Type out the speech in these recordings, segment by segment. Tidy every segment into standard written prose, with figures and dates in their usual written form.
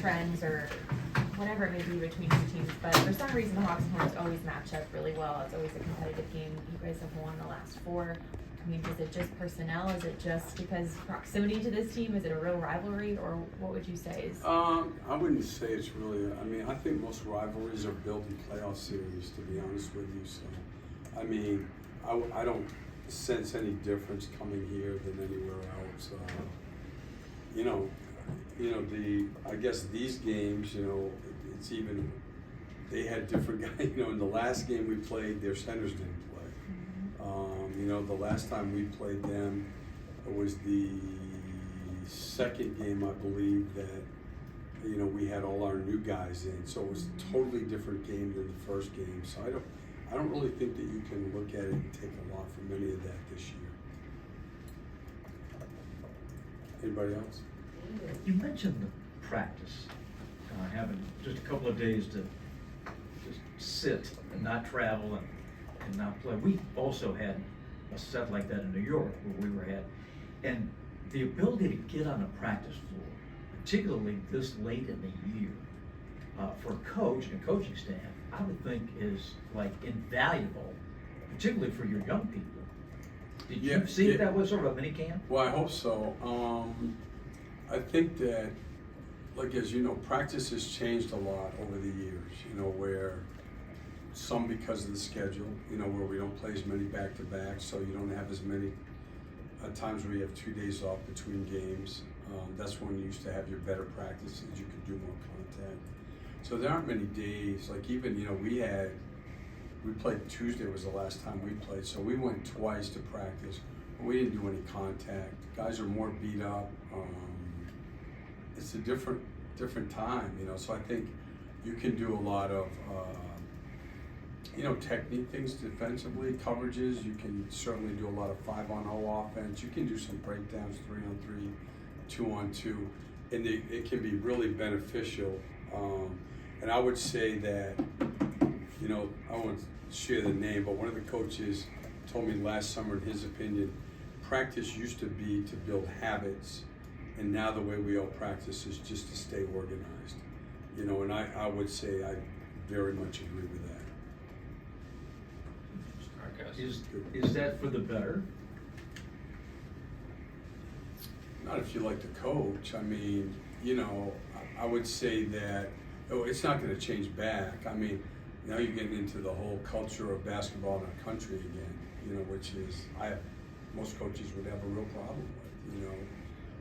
trends or whatever it may be between two teams, but for some reason the Hawks and Hornets always match up really well. It's always a competitive game. You guys have won the last 4. I mean, is it just personnel? Is it just because proximity to this team? Is it a real rivalry, or what would you say is? I wouldn't say it's really. I mean, I think most rivalries are built in playoff series, to be honest with you. So, I mean, I don't sense any difference coming here than anywhere else. I guess these games, it's even. They had different guys. In the last game we played, their centers didn't play. The last time we played them, it was the second game, I believe, that, we had all our new guys in. So it was a totally different game than the first game. So I don't really think that you can look at it and take a lot from any of that this year. Anybody else? You mentioned the practice, having just a couple of days to just sit and not travel and not play. We also had a set like that in New York where we were at, and the ability to get on a practice floor, particularly this late in the year, for a coach and coaching staff, I would think is like invaluable, particularly for your young people. Did you see it that was sort of a mini camp? Well, I hope so. I think that, like, as you know, practice has changed a lot over the years, where some because of the schedule, where we don't play as many back-to-back, so you don't have as many times where you have 2 days off between games. That's when you used to have your better practices, you could do more contact. So there aren't many days, like even, we played Tuesday was the last time we played, so we went twice to practice, but we didn't do any contact. Guys are more beat up. It's a different time, so I think you can do a lot of, technique things defensively, coverages. You can certainly do a lot of 5-on-0 offense. You can do some breakdowns, 3-on-3, 2-on-2, and it can be really beneficial. And I would say that, I won't share the name, but one of the coaches told me last summer, in his opinion, practice used to be to build habits, and now the way we all practice is just to stay organized. And I would say I very much agree with that. Is that for the better? Not if you like to coach. I mean, I would say that it's not going to change back. I mean, now you're getting into the whole culture of basketball in our country again, which is most coaches would have a real problem with.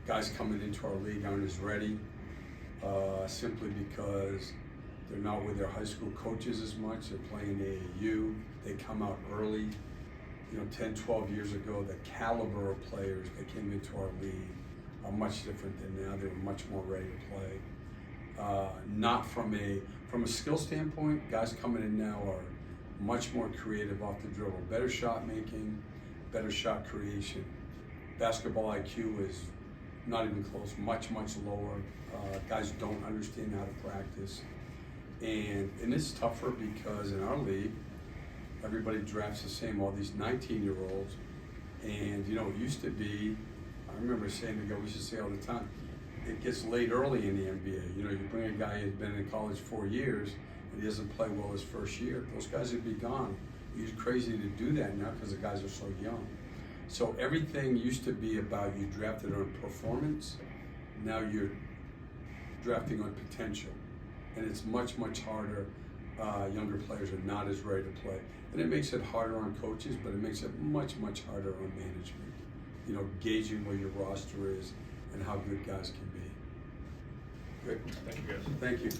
Guys coming into our league aren't as ready simply because they're not with their high school coaches as much. They're playing AAU. They come out early. 10, 12 years ago, the caliber of players that came into our league are much different than now. They were much more ready to play. Not from a skill standpoint, guys coming in now are much more creative off the dribble, better shot making, better shot creation. Basketball IQ is not even close, much lower. Guys don't understand how to practice. And it's tougher because in our league, everybody drafts the same, all these 19-year-olds. And, it used to be, I remember saying to we should say all the time, it gets late early in the NBA. You bring a guy who's been in college 4 years and he doesn't play well his first year, those guys would be gone. It's crazy to do that now because the guys are so young. So everything used to be about you drafted on performance. Now you're drafting on potential. And it's much harder. Younger players are not as ready to play. And it makes it harder on coaches, but it makes it much harder on management. Gauging where your roster is and how good guys can be. Good. Thank you, guys. Thank you.